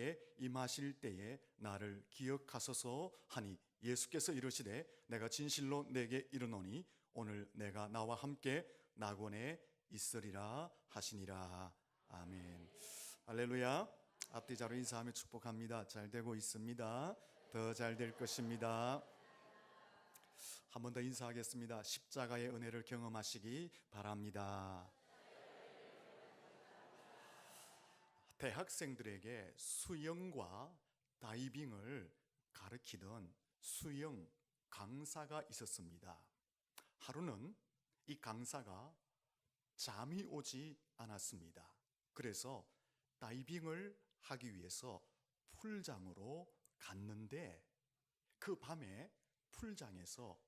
내게 임하실 때에 나를 기억하소서 하니 예수께서 이르시되 내가 진실로 내게 이르노니 오늘 내가 나와 함께 낙원에 있으리라 하시니라. 아멘. 할렐루야. 앞뒤 자로 인사하며 축복합니다. 잘 되고 있습니다. 더 잘 될 것입니다. 한 번 더 인사하겠습니다. 십자가의 은혜를 경험하시기 바랍니다. 대학생들에게 수영과 다이빙을 가르치던 수영 강사가 있었습니다. 하루는 이 강사가 잠이 오지 않았습니다. 그래서 다이빙을 하기 위해서 풀장으로 갔는데 그 밤에 풀장에서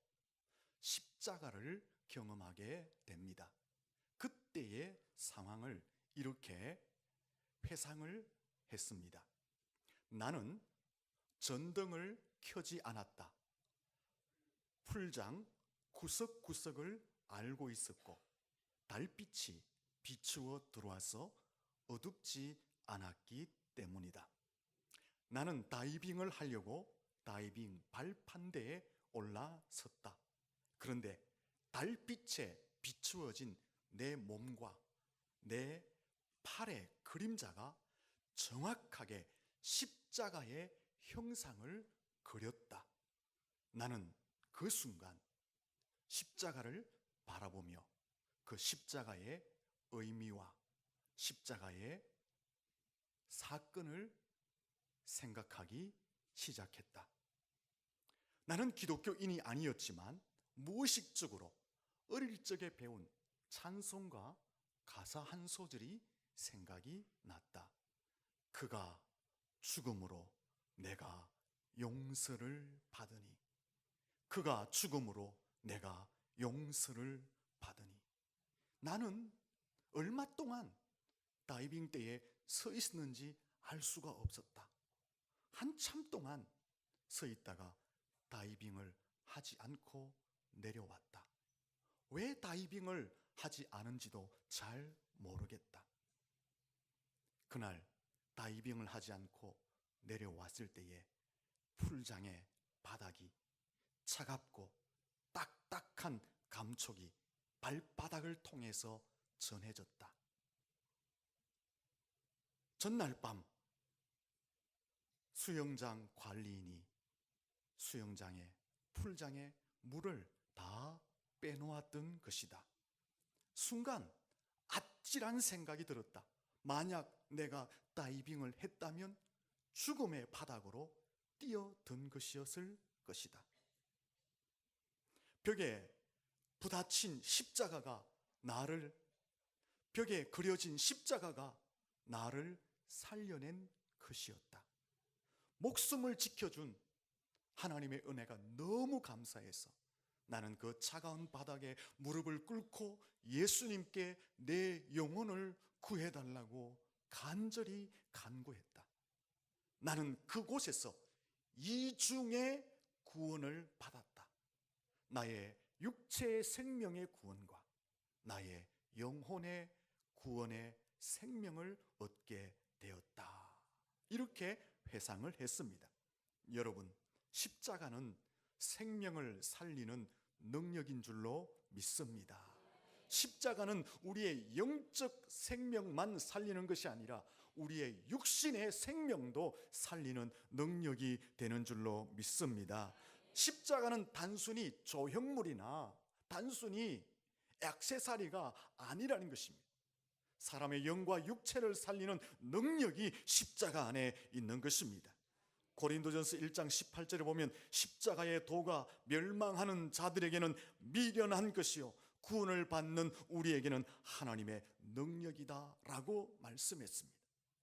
십자가를 경험하게 됩니다. 그때의 상황을 이렇게 회상을 했습니다. 나는 전등을 켜지 않았다. 풀장 구석구석을 알고 있었고 달빛이 비추어 들어와서 어둡지 않았기 때문이다. 나는 다이빙을 하려고 다이빙 발판대에 올라섰다. 그런데 달빛에 비추어진 내 몸과 내 팔의 그림자가 정확하게 십자가의 형상을 그렸다. 나는 그 순간 십자가를 바라보며 그 십자가의 의미와 십자가의 사건을 생각하기 시작했다. 나는 기독교인이 아니었지만 무의식적으로 어릴 적에 배운 찬송가 가사 한 소절이 생각이 났다. 그가 죽음으로 내가 용서를 받으니, 그가 죽음으로 내가 용서를 받으니. 나는 얼마 동안 다이빙 대에 서 있었는지 알 수가 없었다. 한참 동안 서 있다가 다이빙을 하지 않고 내려왔다. 왜 다이빙을 하지 않은지도 잘 모르겠다. 그날 다이빙을 하지 않고 내려왔을 때에 풀장의 바닥이 차갑고 딱딱한 감촉이 발바닥을 통해서 전해졌다. 전날 밤 수영장 관리인이 수영장에 풀장에 물을 다 빼놓았던 것이다. 순간 아찔한 생각이 들었다. 만약 내가 다이빙을 했다면 죽음의 바닥으로 뛰어든 것이었을 것이다. 벽에 부딪힌 십자가가 벽에 그려진 십자가가 나를 살려낸 것이었다. 목숨을 지켜준 하나님의 은혜가 너무 감사해서 나는 그 차가운 바닥에 무릎을 꿇고 예수님께 내 영혼을 구해달라고 간절히 간구했다. 나는 그곳에서 이중의 구원을 받았다. 나의 육체의 생명의 구원과 나의 영혼의 구원의 생명을 얻게 되었다. 이렇게 회상을 했습니다. 여러분, 십자가는 생명을 살리는 능력인 줄로 믿습니다. 십자가는 우리의 영적 생명만 살리는 것이 아니라 우리의 육신의 생명도 살리는 능력이 되는 줄로 믿습니다. 십자가는 단순히 조형물이나 단순히 액세서리가 아니라는 것입니다. 사람의 영과 육체를 살리는 능력이 십자가 안에 있는 것입니다. 고린도전서 1장 18절에 보면 십자가의 도가 멸망하는 자들에게는 미련한 것이요 구원을 받는 우리에게는 하나님의 능력이다 라고 말씀했습니다.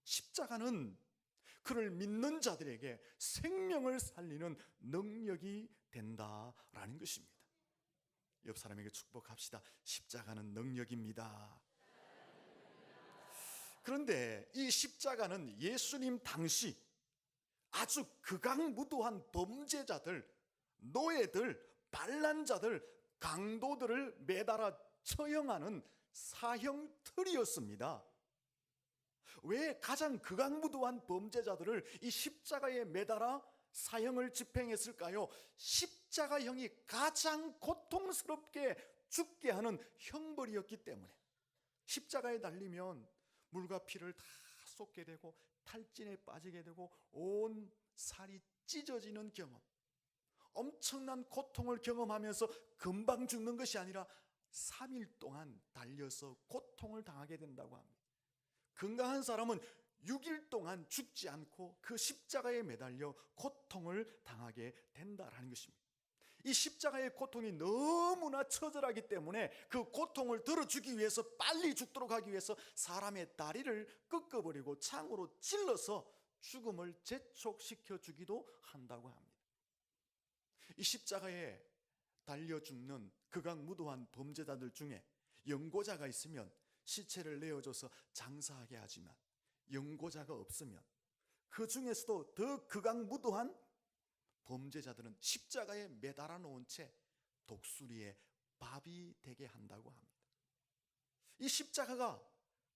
십자가는 그를 믿는 자들에게 생명을 살리는 능력이 된다라는 것입니다. 옆 사람에게 축복합시다. 십자가는 능력입니다. 그런데 이 십자가는 예수님 당시 아주 극악무도한 범죄자들, 노예들, 반란자들, 강도들을 매달아 처형하는 사형틀이었습니다. 왜 가장 극악무도한 범죄자들을 이 십자가에 매달아 사형을 집행했을까요? 십자가형이 가장 고통스럽게 죽게 하는 형벌이었기 때문에. 십자가에 달리면 물과 피를 다 쏟게 되고 탈진에 빠지게 되고 온 살이 찢어지는 경험, 엄청난 고통을 경험하면서 금방 죽는 것이 아니라 3일 동안 달려서 고통을 당하게 된다고 합니다. 건강한 사람은 6일 동안 죽지 않고 그 십자가에 매달려 고통을 당하게 된다라는 것입니다. 이 십자가의 고통이 너무나 처절하기 때문에 그 고통을 덜어주기 위해서, 빨리 죽도록 하기 위해서 사람의 다리를 꺾어버리고 창으로 찔러서 죽음을 재촉시켜 주기도 한다고 합니다. 이 십자가에 달려 죽는 극악무도한 범죄자들 중에 연고자가 있으면 시체를 내어줘서 장사하게 하지만, 연고자가 없으면 그 중에서도 더 극악무도한 범죄자들은 십자가에 매달아 놓은 채 독수리의 밥이 되게 한다고 합니다. 이 십자가가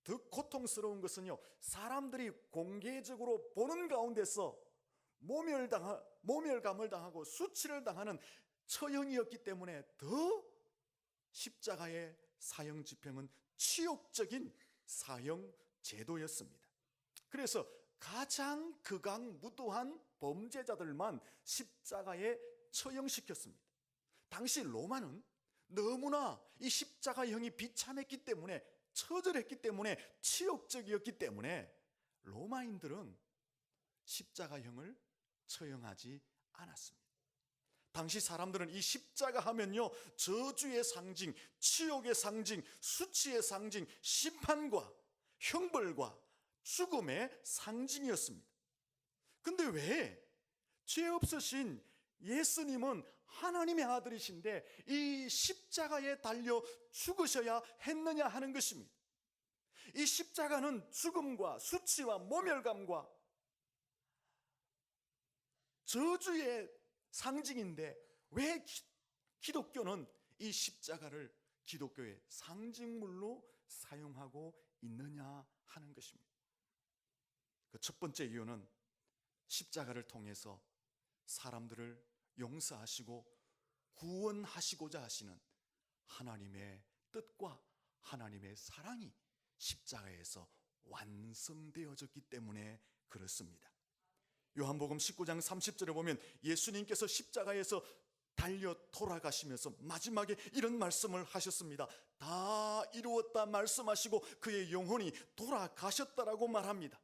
더 고통스러운 것은요, 사람들이 공개적으로 보는 가운데서 모멸감을 당하고 수치를 당하는 처형이었기 때문에 더 십자가의 사형 집행은 치욕적인 사형 제도였습니다. 그래서 가장 극악무도한 범죄자들만 십자가에 처형시켰습니다. 당시 로마는 너무나 이 십자가형이 비참했기 때문에, 처절했기 때문에, 치욕적이었기 때문에 로마인들은 십자가형을 처형하지 않았습니다. 당시 사람들은 이 십자가 하면요, 저주의 상징, 치욕의 상징, 수치의 상징, 심판과 형벌과 죽음의 상징이었습니다. 근데 왜 죄 없으신 예수님은 하나님의 아들이신데 이 십자가에 달려 죽으셔야 했느냐 하는 것입니다. 이 십자가는 죽음과 수치와 모멸감과 저주의 상징인데 왜 기독교는 이 십자가를 기독교의 상징물로 사용하고 있느냐 하는 것입니다. 그 첫 번째 이유는 십자가를 통해서 사람들을 용서하시고 구원하시고자 하시는 하나님의 뜻과 하나님의 사랑이 십자가에서 완성되어졌기 때문에 그렇습니다. 요한복음 19장 30절에 보면 예수님께서 십자가에서 달려 돌아가시면서 마지막에 이런 말씀을 하셨습니다. 다 이루었다 말씀하시고 그의 영혼이 돌아가셨다라고 말합니다.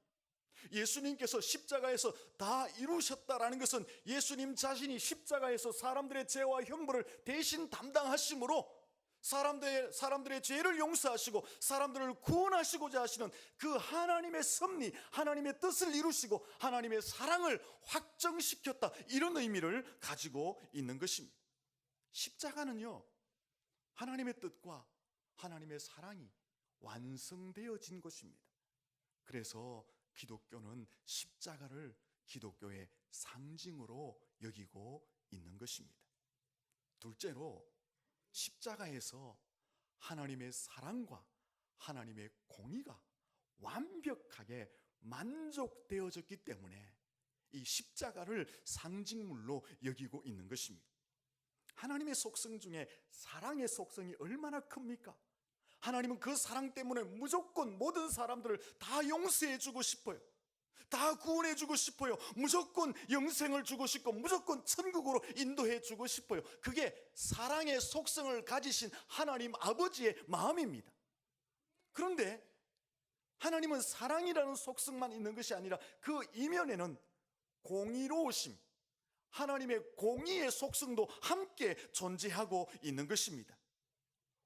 예수님께서 십자가에서 다 이루셨다라는 것은 예수님 자신이 십자가에서 사람들의 죄와 형벌을 대신 담당하심으로 사람들의 죄를 용서하시고 사람들을 구원하시고자 하시는 그 하나님의 섭리, 하나님의 뜻을 이루시고 하나님의 사랑을 확정시켰다, 이런 의미를 가지고 있는 것입니다. 십자가는요, 하나님의 뜻과 하나님의 사랑이 완성되어진 것입니다. 그래서 기독교는 십자가를 기독교의 상징으로 여기고 있는 것입니다. 둘째로, 십자가에서 하나님의 사랑과 하나님의 공의가 완벽하게 만족되어졌기 때문에 이 십자가를 상징물로 여기고 있는 것입니다. 하나님의 속성 중에 사랑의 속성이 얼마나 큽니까? 하나님은 그 사랑 때문에 무조건 모든 사람들을 다 용서해 주고 싶어요. 다 구원해 주고 싶어요. 무조건 영생을 주고 싶고 무조건 천국으로 인도해 주고 싶어요. 그게 사랑의 속성을 가지신 하나님 아버지의 마음입니다. 그런데 하나님은 사랑이라는 속성만 있는 것이 아니라 그 이면에는 공의로우심, 하나님의 공의의 속성도 함께 존재하고 있는 것입니다.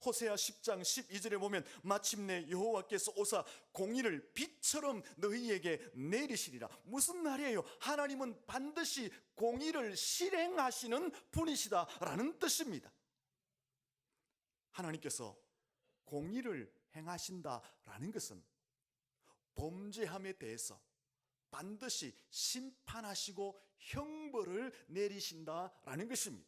호세아 10장 12절에 보면 마침내 여호와께서 오사 공의를 빛처럼 너희에게 내리시리라. 무슨 말이에요? 하나님은 반드시 공의를 실행하시는 분이시다라는 뜻입니다. 하나님께서 공의를 행하신다라는 것은 범죄함에 대해서 반드시 심판하시고 형벌을 내리신다라는 것입니다.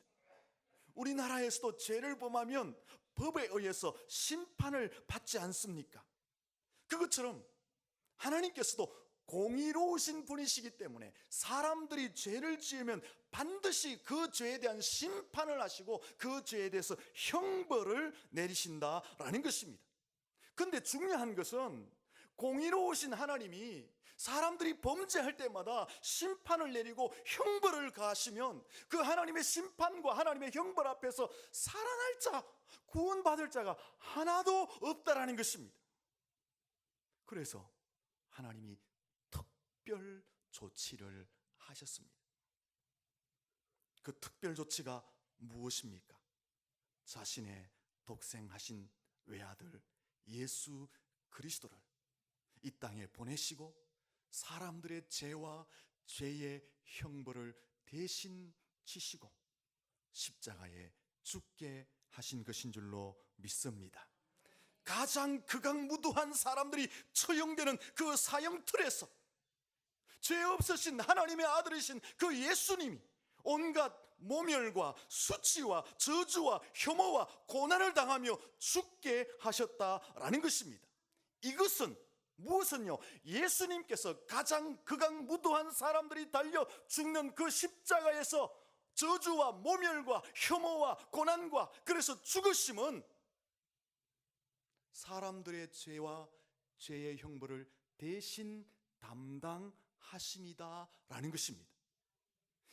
우리나라에서도 죄를 범하면 법에 의해서 심판을 받지 않습니까? 그것처럼 하나님께서도 공의로우신 분이시기 때문에 사람들이 죄를 지으면 반드시 그 죄에 대한 심판을 하시고 그 죄에 대해서 형벌을 내리신다라는 것입니다. 그런데 중요한 것은 공의로우신 하나님이 사람들이 범죄할 때마다 심판을 내리고 형벌을 가하시면 그 하나님의 심판과 하나님의 형벌 앞에서 살아날 자, 구원받을 자가 하나도 없다라는 것입니다. 그래서 하나님이 특별 조치를 하셨습니다. 그 특별 조치가 무엇입니까? 자신의 독생하신 외아들 예수 그리스도를 이 땅에 보내시고 사람들의 죄와 죄의 형벌을 대신 지시고 십자가에 죽게 하신 것인 줄로 믿습니다. 가장 극악무도한 사람들이 처형되는 그 사형틀에서 죄 없으신 하나님의 아들이신 그 예수님이 온갖 모멸과 수치와 저주와 혐오와 고난을 당하며 죽게 하셨다라는 것입니다. 이것은 무엇은요? 예수님께서 가장 극악무도한 사람들이 달려 죽는 그 십자가에서 저주와 모멸과 혐오와 고난과 그래서 죽으심은 사람들의 죄와 죄의 형벌을 대신 담당하심이다라는 것입니다.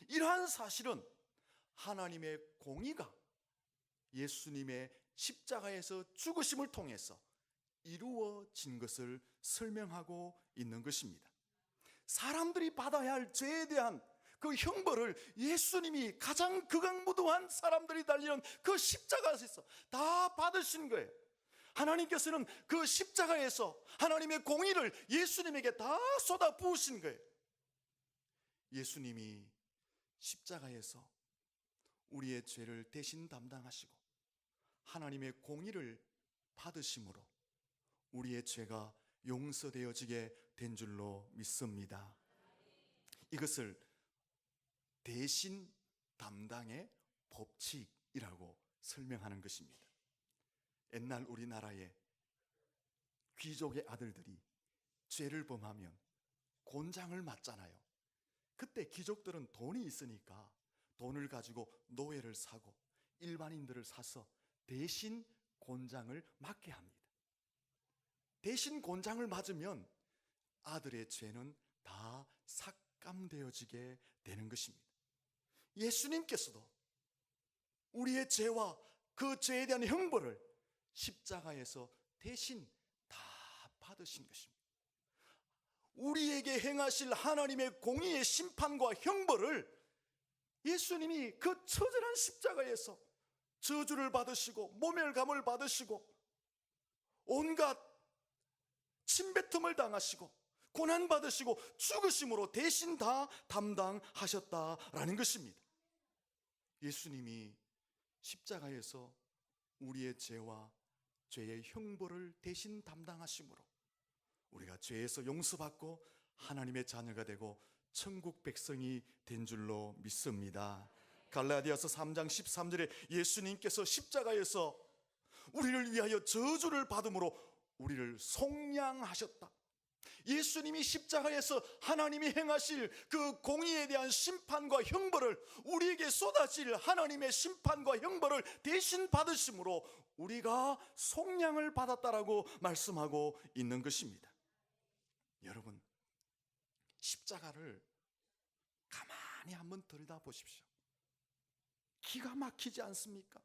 이러한 사실은 하나님의 공의가 예수님의 십자가에서 죽으심을 통해서 이루어진 것을 설명하고 있는 것입니다. 사람들이 받아야 할 죄에 대한 그 형벌을 예수님이 가장 극악무도한 사람들이 달리는 그 십자가에서 다 받으신 거예요. 하나님께서는 그 십자가에서 하나님의 공의를 예수님에게 다 쏟아 부으신 거예요. 예수님이 십자가에서 우리의 죄를 대신 담당하시고 하나님의 공의를 받으심으로 우리의 죄가 용서되어지게 된 줄로 믿습니다. 이것을 대신 담당의 법칙이라고 설명하는 것입니다. 옛날 우리나라의 귀족의 아들들이 죄를 범하면 곤장을 맞잖아요. 그때 귀족들은 돈이 있으니까 돈을 가지고 노예를 사고 일반인들을 사서 대신 곤장을 맞게 합니다. 대신 곤장을 맞으면 아들의 죄는 다 삭감되어지게 되는 것입니다. 예수님께서도 우리의 죄와 그 죄에 대한 형벌을 십자가에서 대신 다 받으신 것입니다. 우리에게 행하실 하나님의 공의의 심판과 형벌을 예수님이 그 처절한 십자가에서 저주를 받으시고 모멸감을 받으시고 온갖 침뱉음을 당하시고 고난받으시고 죽으심으로 대신 다 담당하셨다라는 것입니다. 예수님이 십자가에서 우리의 죄와 죄의 형벌을 대신 담당하심으로 우리가 죄에서 용서받고 하나님의 자녀가 되고 천국 백성이 된 줄로 믿습니다. 갈라디아서 3장 13절에 예수님께서 십자가에서 우리를 위하여 저주를 받음으로 우리를 속량하셨다. 예수님이 십자가에서 하나님이 행하실 그 공의에 대한 심판과 형벌을 우리에게 쏟아질 하나님의 심판과 형벌을 대신 받으심으로 우리가 속량을 받았다라고 말씀하고 있는 것입니다. 여러분, 십자가를 가만히 한번 들여다보십시오. 기가 막히지 않습니까?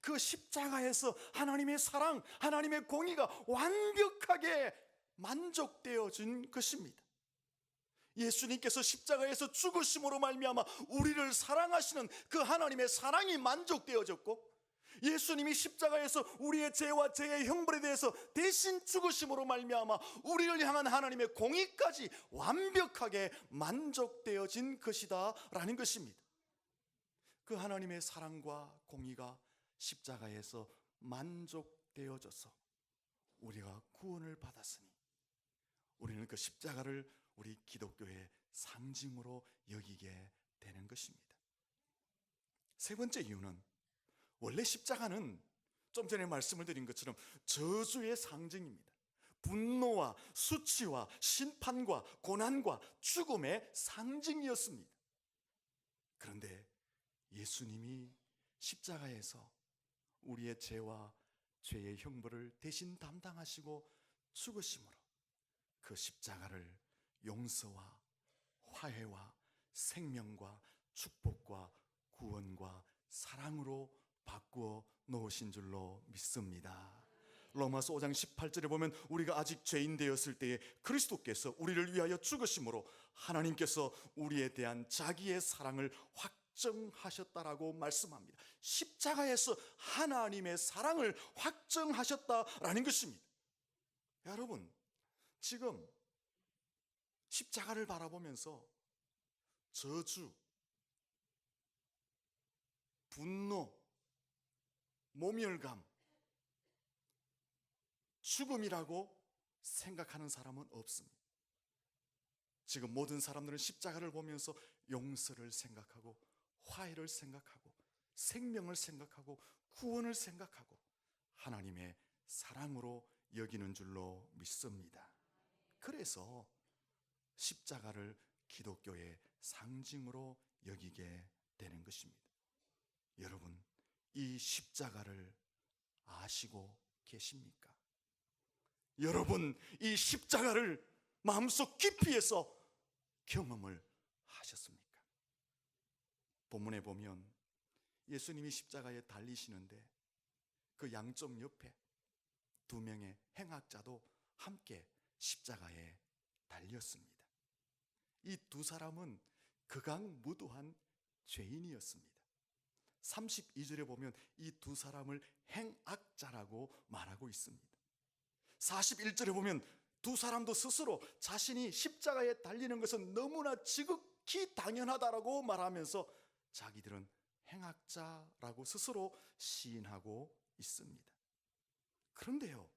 그 십자가에서 하나님의 사랑, 하나님의 공의가 완벽하게 만족되어진 것입니다. 예수님께서 십자가에서 죽으심으로 말미암아 우리를 사랑하시는 그 하나님의 사랑이 만족되어졌고, 예수님이 십자가에서 우리의 죄와 죄의 형벌에 대해서 대신 죽으심으로 말미암아 우리를 향한 하나님의 공의까지 완벽하게 만족되어진 것이다 라는 것입니다. 그 하나님의 사랑과 공의가 십자가에서 만족되어져서 우리가 구원을 받았으니 우리는 그 십자가를 우리 기독교의 상징으로 여기게 되는 것입니다. 세 번째 이유는, 원래 십자가는 좀 전에 말씀을 드린 것처럼 저주의 상징입니다. 분노와 수치와 심판과 고난과 죽음의 상징이었습니다. 그런데 예수님이 십자가에서 우리의 죄와 죄의 형벌을 대신 담당하시고 죽으심으로 그 십자가를 용서와 화해와 생명과 축복과 구원과 사랑으로 바꾸어 놓으신 줄로 믿습니다. 로마서 5장 18절에 보면 우리가 아직 죄인 되었을 때에 그리스도께서 우리를 위하여 죽으심으로 하나님께서 우리에 대한 자기의 사랑을 확정하셨다라고 말씀합니다. 십자가에서 하나님의 사랑을 확정하셨다라는 것입니다. 여러분, 지금 십자가를 바라보면서 저주, 분노, 모멸감, 죽음이라고 생각하는 사람은 없습니다. 지금 모든 사람들은 십자가를 보면서 용서를 생각하고 화해를 생각하고 생명을 생각하고 구원을 생각하고 하나님의 사랑으로 여기는 줄로 믿습니다. 그래서 십자가를 기독교의 상징으로 여기게 되는 것입니다. 여러분, 이 십자가를 아시고 계십니까? 여러분, 이 십자가를 마음속 깊이에서 경험을 하셨습니까? 본문에 보면 예수님이 십자가에 달리시는데 그 양쪽 옆에 두 명의 행악자도 함께 십자가에 달렸습니다. 이 두 사람은 극악무도한 죄인이었습니다. 32절에 보면 이 두 사람을 행악자라고 말하고 있습니다. 41절에 보면 두 사람도 스스로 자신이 십자가에 달리는 것은 너무나 지극히 당연하다라고 말하면서 자기들은 행악자라고 스스로 시인하고 있습니다. 그런데요,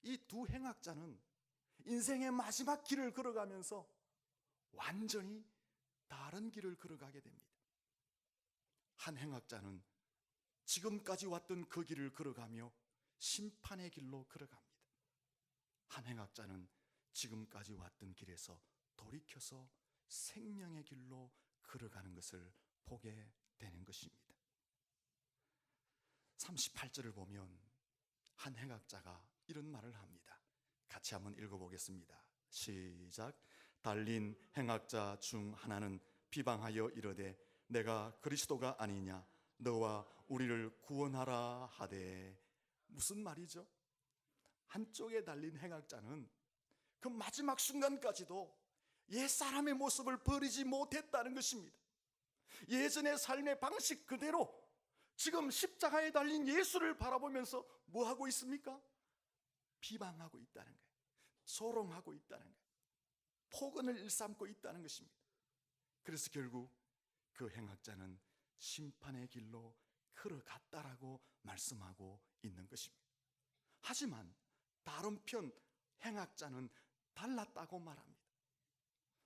이 두 행악자는 인생의 마지막 길을 걸어가면서 완전히 다른 길을 걸어가게 됩니다. 한 행악자는 지금까지 왔던 그 길을 걸어가며 심판의 길로 걸어갑니다. 한 행악자는 지금까지 왔던 길에서 돌이켜서 생명의 길로 걸어가는 것을 보게 되는 것입니다. 38절을 보면 한 행악자가 이런 말을 합니다. 같이 한번 읽어보겠습니다. 시작. 달린 행악자 중 하나는 비방하여 이르되 내가 그리스도가 아니냐 너와 우리를 구원하라 하되. 무슨 말이죠? 한쪽에 달린 행악자는 그 마지막 순간까지도 옛사람의 모습을 버리지 못했다는 것입니다. 예전의 삶의 방식 그대로 지금 십자가에 달린 예수를 바라보면서 뭐 하고 있습니까? 비방하고 있다는 거예요. 조롱하고 있다는 거예요. 폭언을 일삼고 있다는 것입니다. 그래서 결국 그 행악자는 심판의 길로 걸어갔다라고 말씀하고 있는 것입니다. 하지만 다른 편 행악자는 달랐다고 말합니다.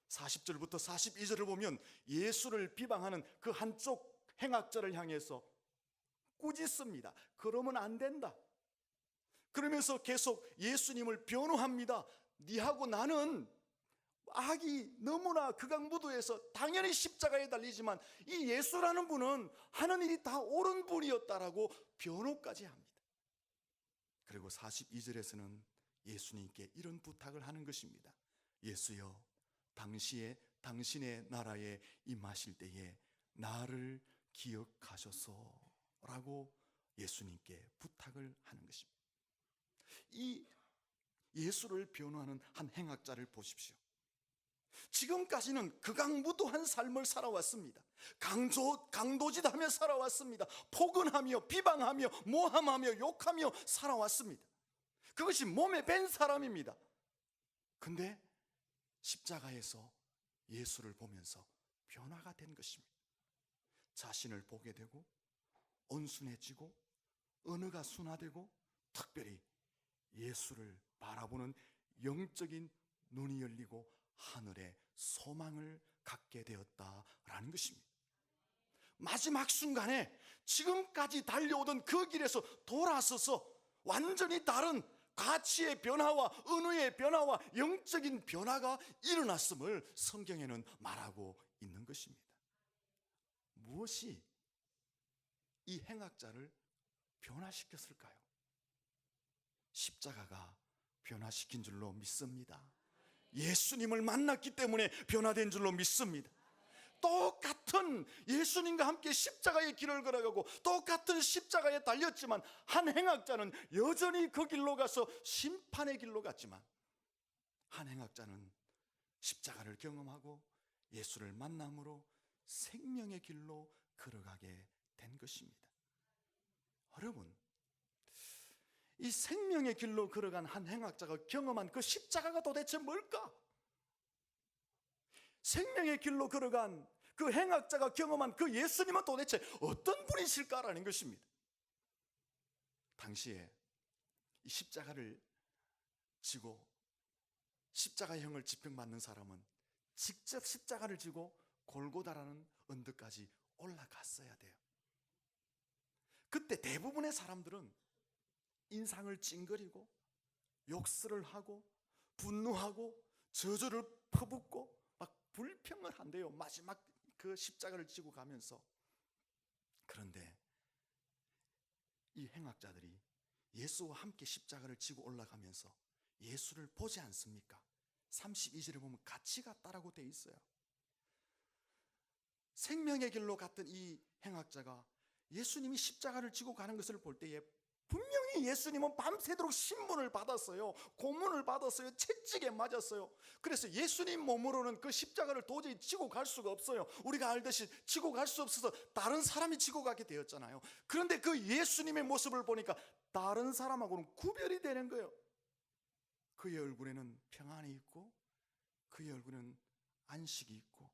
40절부터 42절을 보면 예수를 비방하는 그 한쪽 행악자를 향해서 꾸짖습니다. 그러면 안 된다. 그러면서 계속 예수님을 변호합니다. 니하고 나는 악이 너무나 극악무도해서 당연히 십자가에 달리지만 이 예수라는 분은 하는 일이 다 옳은 분이었다라고 변호까지 합니다. 그리고 42절에서는 예수님께 이런 부탁을 하는 것입니다. 예수여, 당신의 나라에 임하실 때에 나를 기억하소서라고 예수님께 부탁을 하는 것입니다. 이 예수를 변호하는 한 행악자를 보십시오. 지금까지는 극악무도한 삶을 살아왔습니다. 강도짓하며 살아왔습니다. 폭언하며 비방하며 모함하며 욕하며 살아왔습니다. 그것이 몸에 밴 사람입니다. 근데 십자가에서 예수를 보면서 변화가 된 것입니다. 자신을 보게 되고 온순해지고 언어가 순화되고 특별히 예수를 바라보는 영적인 눈이 열리고 하늘의 소망을 갖게 되었다라는 것입니다. 마지막 순간에 지금까지 달려오던 그 길에서 돌아서서 완전히 다른 가치의 변화와 은혜의 변화와 영적인 변화가 일어났음을 성경에는 말하고 있는 것입니다. 무엇이 이 행악자를 변화시켰을까요? 십자가가 변화시킨 줄로 믿습니다. 예수님을 만났기 때문에 변화된 줄로 믿습니다. 똑같은 예수님과 함께 십자가의 길을 걸어가고 똑같은 십자가에 달렸지만 한 행악자는 여전히 그 길로 가서 심판의 길로 갔지만 한 행악자는 십자가를 경험하고 예수를 만남으로 생명의 길로 걸어가게 된 것입니다. 여러분, 이 생명의 길로 걸어간 한 행악자가 경험한 그 십자가가 도대체 뭘까? 생명의 길로 걸어간 그 행악자가 경험한 그 예수님은 도대체 어떤 분이실까라는 것입니다. 당시에 이 십자가를 지고 십자가형을 집행받는 사람은 직접 십자가를 지고 골고다라는 언덕까지 올라갔어야 돼요. 그때 대부분의 사람들은 인상을 찡그리고 욕설을 하고 분노하고 저주를 퍼붓고 막 불평을 한대요. 마지막 그 십자가를 지고 가면서. 그런데 이 행악자들이 예수와 함께 십자가를 지고 올라가면서 예수를 보지 않습니까? 32절에 보면 같이 갔다라고 돼 있어요. 생명의 길로 갔던 이 행악자가 예수님이 십자가를 지고 가는 것을 볼 때에 분명히 예수님은 밤새도록 신문을 받았어요. 고문을 받았어요. 채찍에 맞았어요. 그래서 예수님 몸으로는 그 십자가를 도저히 지고 갈 수가 없어요. 우리가 알듯이 지고 갈 수 없어서 다른 사람이 지고 가게 되었잖아요. 그런데 그 예수님의 모습을 보니까 다른 사람하고는 구별이 되는 거예요. 그의 얼굴에는 평안이 있고 그의 얼굴에는 안식이 있고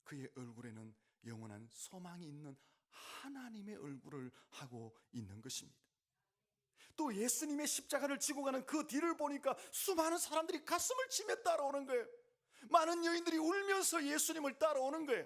그의 얼굴에는 영원한 소망이 있는 하나님의 얼굴을 하고 있는 것입니다. 또 예수님의 십자가를 지고 가는 그 뒤를 보니까 수많은 사람들이 가슴을 치며 따라오는 거예요. 많은 여인들이 울면서 예수님을 따라오는 거예요.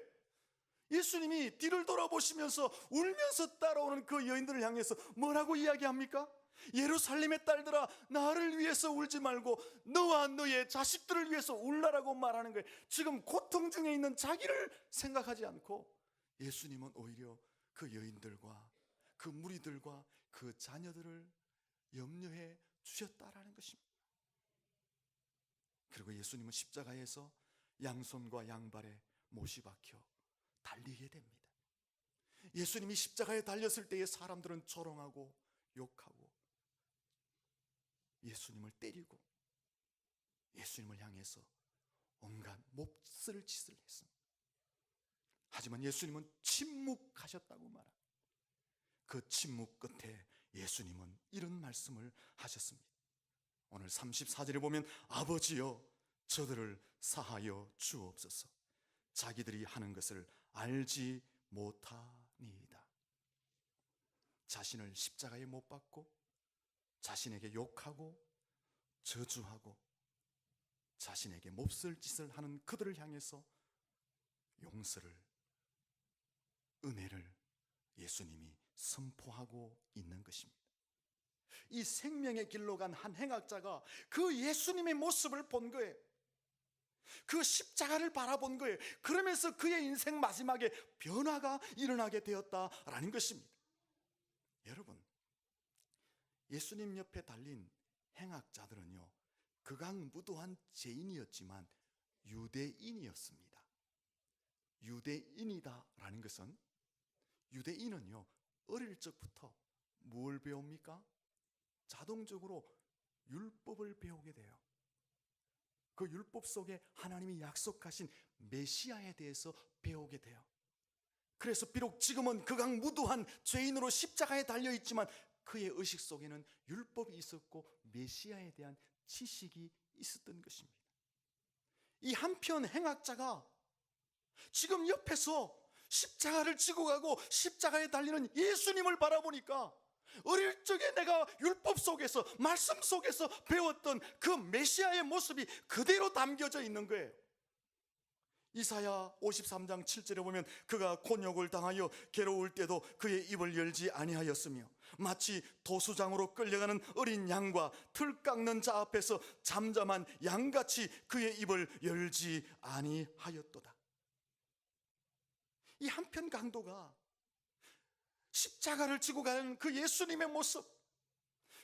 예수님이 뒤를 돌아보시면서 울면서 따라오는 그 여인들을 향해서 뭐라고 이야기합니까? 예루살렘의 딸들아, 나를 위해서 울지 말고 너와 너의 자식들을 위해서 울라라고 말하는 거예요. 지금 고통 중에 있는 자기를 생각하지 않고 예수님은 오히려 그 여인들과 그 무리들과 그 자녀들을 염려해 주셨다라는 것입니다. 그리고 예수님은 십자가에서 양손과 양발에 못이 박혀 달리게 됩니다. 예수님이 십자가에 달렸을 때의 사람들은 조롱하고 욕하고 예수님을 때리고 예수님을 향해서 온갖 몹쓸 짓을 했습니다. 하지만 예수님은 침묵하셨다고 말합니다. 그 침묵 끝에 예수님은 이런 말씀을 하셨습니다. 오늘 34절에 보면 아버지여 저들을 사하여 주옵소서 자기들이 하는 것을 알지 못하니이다. 자신을 십자가에 못 박고 자신에게 욕하고 저주하고 자신에게 몹쓸 짓을 하는 그들을 향해서 용서를, 은혜를 예수님이 선포하고 있는 것입니다. 이 생명의 길로 간 한 행악자가 그 예수님의 모습을 본 거예요. 그 십자가를 바라본 거예요. 그러면서 그의 인생 마지막에 변화가 일어나게 되었다라는 것입니다. 여러분, 예수님 옆에 달린 행악자들은요, 극악무도한 죄인이었지만 유대인이었습니다. 유대인이다라는 것은, 유대인은요 어릴 적부터 뭘 배웁니까? 자동적으로 율법을 배우게 돼요. 그 율법 속에 하나님이 약속하신 메시아에 대해서 배우게 돼요. 그래서 비록 지금은 극악무도한 죄인으로 십자가에 달려있지만 그의 의식 속에는 율법이 있었고 메시아에 대한 지식이 있었던 것입니다. 이 한편 행악자가 지금 옆에서 십자가를 지고 가고 십자가에 달리는 예수님을 바라보니까 어릴 적에 내가 율법 속에서, 말씀 속에서 배웠던 그 메시아의 모습이 그대로 담겨져 있는 거예요. 이사야 53장 7절에 보면 그가 곤욕을 당하여 괴로울 때도 그의 입을 열지 아니하였으며 마치 도수장으로 끌려가는 어린 양과 틀 깎는 자 앞에서 잠잠한 양같이 그의 입을 열지 아니하였도다. 이 한편 강도가 십자가를 지고 가는 그 예수님의 모습,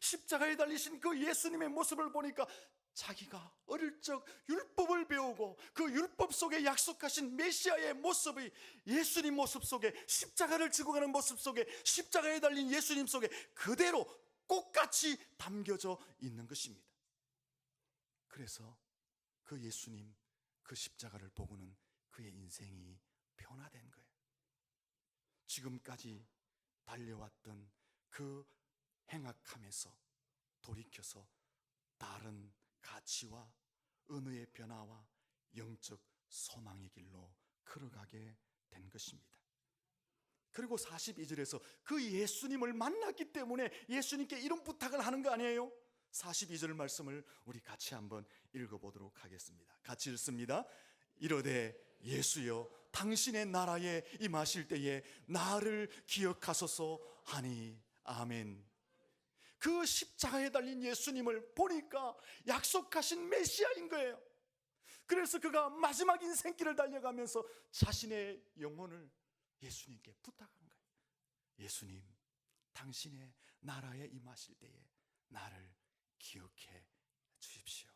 십자가에 달리신 그 예수님의 모습을 보니까 자기가 어릴 적 율법을 배우고 그 율법 속에 약속하신 메시아의 모습이 예수님 모습 속에, 십자가를 지고 가는 모습 속에, 십자가에 달린 예수님 속에 그대로 똑같이 담겨져 있는 것입니다. 그래서 그 예수님, 그 십자가를 보고는 그의 인생이 변화된 거예요. 지금까지 달려왔던 그 행악함에서 돌이켜서 다른 가치와 은혜의 변화와 영적 소망의 길로 걸어가게 된 것입니다. 그리고 42절에서 그 예수님을 만났기 때문에 예수님께 이런 부탁을 하는 거 아니에요? 42절 말씀을 우리 같이 한번 읽어보도록 하겠습니다. 같이 읽습니다. 이르되 예수여 당신의 나라에 임하실 때에 나를 기억하소서 하니. 아멘. 그 십자가에 달린 예수님을 보니까 약속하신 메시아인 거예요. 그래서 그가 마지막 인생길을 달려가면서 자신의 영혼을 예수님께 부탁한 거예요. 예수님, 당신의 나라에 임하실 때에 나를 기억해 주십시오.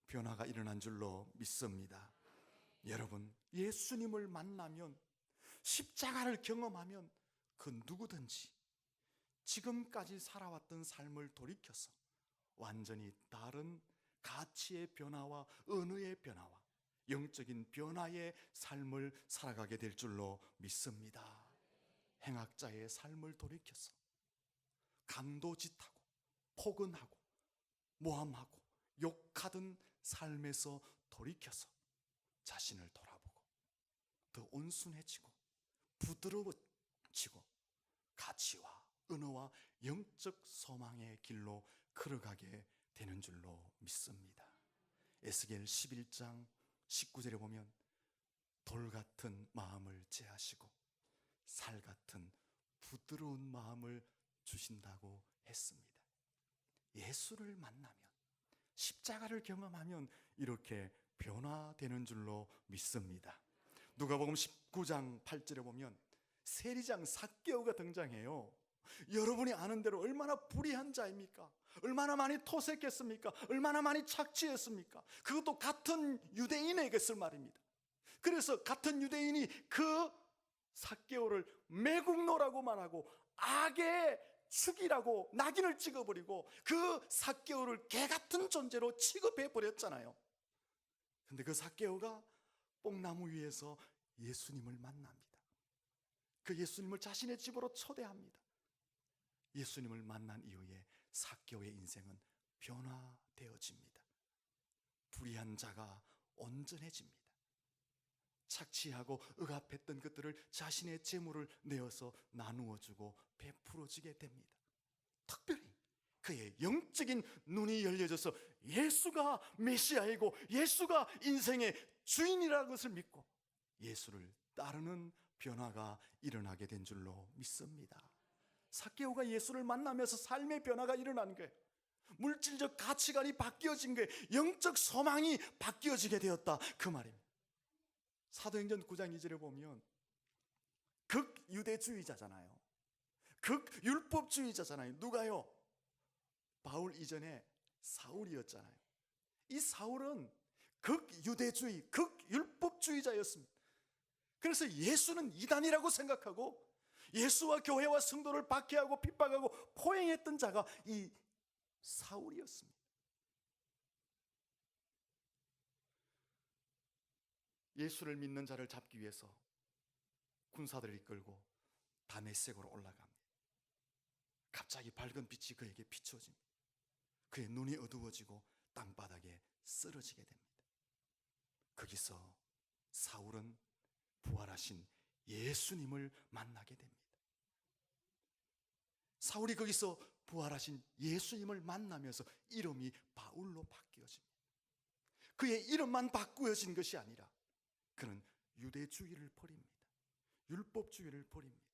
변화가 일어난 줄로 믿습니다. 여러분, 예수님을 만나면, 십자가를 경험하면 그 누구든지 지금까지 살아왔던 삶을 돌이켜서 완전히 다른 가치의 변화와 은혜의 변화와 영적인 변화의 삶을 살아가게 될 줄로 믿습니다. 행악자의 삶을 돌이켜서 강도짓하고 포근하고 모함하고 욕하던 삶에서 돌이켜서 자신을 돌아보고 더 온순해지고 부드러워지고 가치와 은혜와 영적 소망의 길로 걸어가게 되는 줄로 믿습니다. 에스겔 11장 19절에 보면 돌 같은 마음을 제하시고 살 같은 부드러운 마음을 주신다고 했습니다. 예수를 만나면, 십자가를 경험하면 이렇게 변화되는 줄로 믿습니다. 누가복음 19장 8절에 보면 세리장 삭개오가 등장해요. 여러분이 아는 대로 얼마나 불의한 자입니까? 얼마나 많이 토색했습니까? 얼마나 많이 착취했습니까? 그것도 같은 유대인에게서 말입니다. 그래서 같은 유대인이 그 삭개오를 매국노라고 말하고 악의 축이라고 낙인을 찍어버리고 그 삭개오를 개 같은 존재로 취급해버렸잖아요. 근데 그 삭개오가 뽕나무 위에서 예수님을 만납니다. 그 예수님을 자신의 집으로 초대합니다. 예수님을 만난 이후에 삭개오의 인생은 변화되어집니다. 불의한 자가 온전해집니다. 착취하고 억압했던 것들을 자신의 재물을 내어서 나누어주고 베풀어지게 됩니다. 특별히 그의 영적인 눈이 열려져서 예수가 메시아이고 예수가 인생의 주인이라는 것을 믿고 예수를 따르는 변화가 일어나게 된 줄로 믿습니다. 삭개오가 예수를 만나면서 삶의 변화가 일어난 거예요. 물질적 가치관이 바뀌어진 거예요. 영적 소망이 바뀌어지게 되었다, 그 말입니다. 사도행전 9장 2절에 보면 극유대주의자잖아요. 극율법주의자잖아요. 누가요? 바울 이전에 사울이었잖아요. 이 사울은 극유대주의, 극율법주의자였습니다. 그래서 예수는 이단이라고 생각하고 예수와 교회와 성도를 박해하고 핍박하고 포행했던 자가 이 사울이었습니다. 예수를 믿는 자를 잡기 위해서 군사들을 이끌고 다메섹으로 올라갑니다. 갑자기 밝은 빛이 그에게 비춰집니다. 그의 눈이 어두워지고 땅바닥에 쓰러지게 됩니다. 거기서 사울은 부활하신 예수님을 만나게 됩니다. 사울이 거기서 부활하신 예수님을 만나면서 이름이 바울로 바뀌어집니다. 그의 이름만 바꾸어진 것이 아니라 유대주의를 버립니다. 율법주의를 버립니다.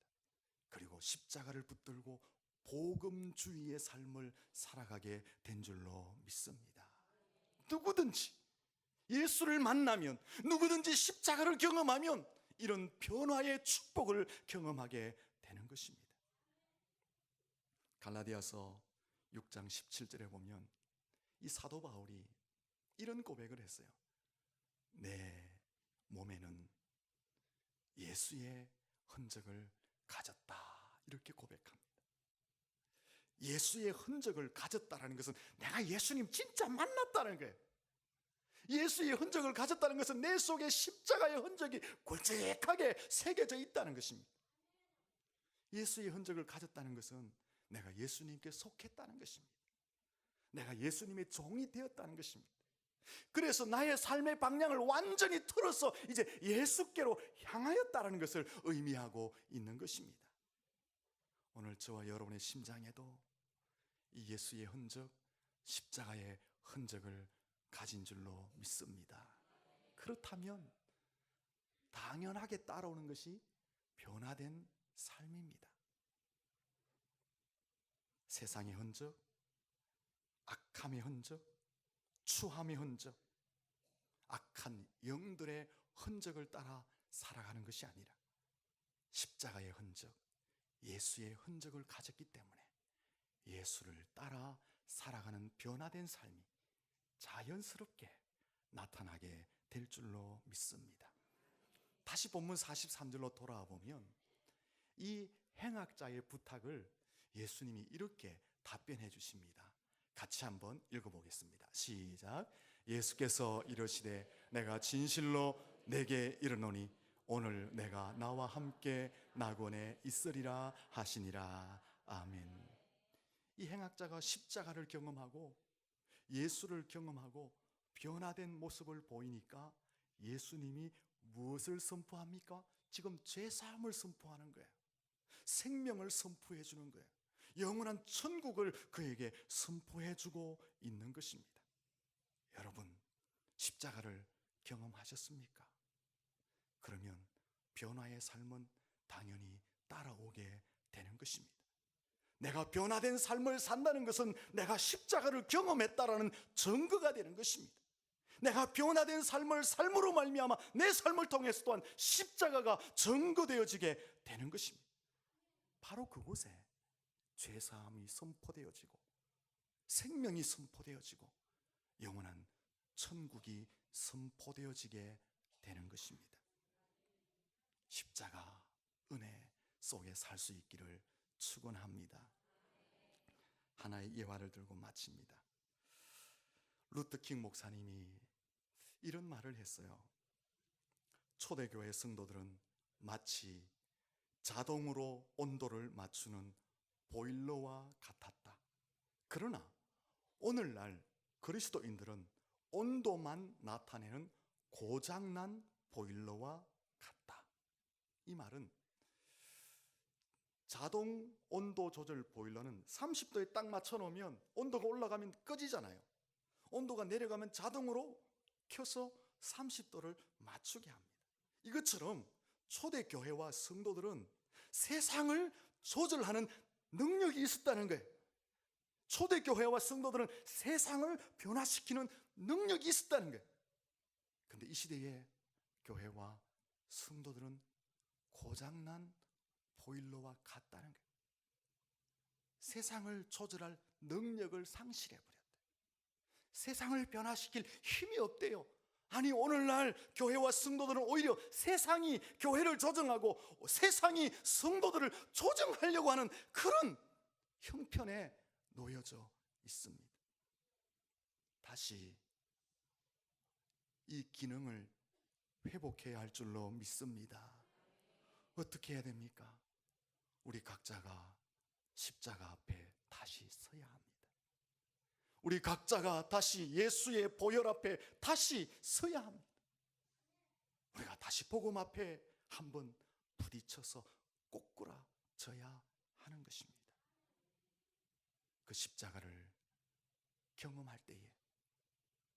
그리고 십자가를 붙들고 복음주의의 삶을 살아가게 된 줄로 믿습니다. 누구든지 예수를 만나면, 누구든지 십자가를 경험하면 이런 변화의 축복을 경험하게 되는 것입니다. 갈라디아서 6장 17절에 보면 이 사도 바울이 이런 고백을 했어요. 내 몸에는 예수의 흔적을 가졌다, 이렇게 고백합니다. 예수의 흔적을 가졌다는 것은 내가 예수님 진짜 만났다는 거예요. 예수의 흔적을 가졌다는 것은 내 속에 십자가의 흔적이 굵직하게 새겨져 있다는 것입니다. 예수의 흔적을 가졌다는 것은 내가 예수님께 속했다는 것입니다. 내가 예수님의 종이 되었다는 것입니다. 그래서 나의 삶의 방향을 완전히 틀어서 이제 예수께로 향하였다는 것을 의미하고 있는 것입니다. 오늘 저와 여러분의 심장에도 이 예수의 흔적, 십자가의 흔적을 가진 줄로 믿습니다. 그렇다면 당연하게 따라오는 것이 변화된 삶입니다. 세상의 흔적, 악함의 흔적, 추함의 흔적, 악한 영들의 흔적을 따라 살아가는 것이 아니라 십자가의 흔적, 예수의 흔적을 가졌기 때문에 예수를 따라 살아가는 변화된 삶이 자연스럽게 나타나게 될 줄로 믿습니다. 다시 본문 43절로 돌아와 보면 이 행악자의 부탁을 예수님이 이렇게 답변해 주십니다. 같이 한번 읽어보겠습니다. 시작. 예수께서 이르시되 내가 진실로 내게 이르노니 오늘 내가 나와 함께 낙원에 있으리라 하시니라. 아멘. 이 행악자가 십자가를 경험하고 예수를 경험하고 변화된 모습을 보이니까 예수님이 무엇을 선포합니까? 지금 죄사함을 선포하는 거예요. 생명을 선포해 주는 거예요. 영원한 천국을 그에게 선포해 주고 있는 것입니다. 여러분, 십자가를 경험하셨습니까? 그러면 변화의 삶은 당연히 따라오게 되는 것입니다. 내가 변화된 삶을 산다는 것은 내가 십자가를 경험했다라는 증거가 되는 것입니다. 내가 변화된 삶을 삶으로 말미암아 내 삶을 통해서 또한 십자가가 증거되어지게 되는 것입니다. 바로 그곳에 죄사함이 선포되어지고 생명이 선포되어지고 영원한 천국이 선포되어지게 되는 것입니다. 십자가 은혜 속에 살 수 있기를 축원합니다. 하나의 예화를 들고 마칩니다. 루트킹 목사님이 이런 말을 했어요. 초대교회 성도들은 마치 자동으로 온도를 맞추는 보일러와 같았다. 그러나 오늘날 그리스도인들은 온도만 나타내는 고장난 보일러와 같다. 이 말은 자동 온도 조절 보일러는 30도에 딱 맞춰 놓으면 온도가 올라가면 꺼지잖아요. 온도가 내려가면 자동으로 켜서 30도를 맞추게 합니다. 이것처럼 초대교회와 성도들은 세상을 조절하는 능력이 있었다는 거예요. 초대교회와 성도들은 세상을 변화시키는 능력이 있었다는 거예요. 그런데 이 시대의 교회와 성도들은 고장난 보일러와 같다는 거예요. 세상을 조절할 능력을 상실해버렸대요. 세상을 변화시킬 힘이 없대요. 아니, 오늘날 교회와 성도들은 오히려 세상이 교회를 조정하고 세상이 성도들을 조정하려고 하는 그런 형편에 놓여져 있습니다. 다시 이 기능을 회복해야 할 줄로 믿습니다. 어떻게 해야 됩니까? 우리 각자가 십자가 앞에 다시 서야 합니다. 우리 각자가 다시 예수의 보혈 앞에 다시 서야 합니다. 우리가 다시 복음 앞에 한번 부딪혀서 꼬꾸라져야 하는 것입니다. 그 십자가를 경험할 때에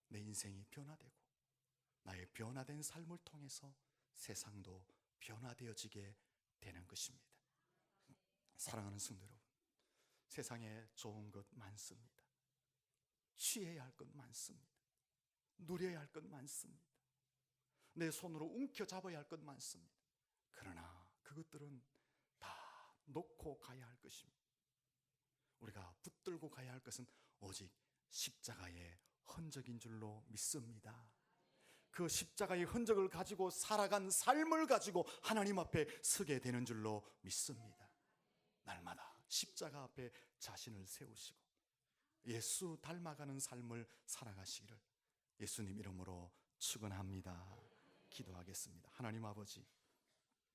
내 인생이 변화되고 나의 변화된 삶을 통해서 세상도 변화되어지게 되는 것입니다. 사랑하는 성도 여러분, 세상에 좋은 것 많습니다. 취해야 할 것 많습니다. 누려야 할 것 많습니다. 내 손으로 움켜잡아야 할 것 많습니다. 그러나 그것들은 다 놓고 가야 할 것입니다. 우리가 붙들고 가야 할 것은 오직 십자가의 흔적인 줄로 믿습니다. 그 십자가의 흔적을 가지고 살아간 삶을 가지고 하나님 앞에 서게 되는 줄로 믿습니다. 날마다 십자가 앞에 자신을 세우시고 예수 닮아가는 삶을 살아가시기를 예수님 이름으로 축원합니다. 기도하겠습니다. 하나님 아버지,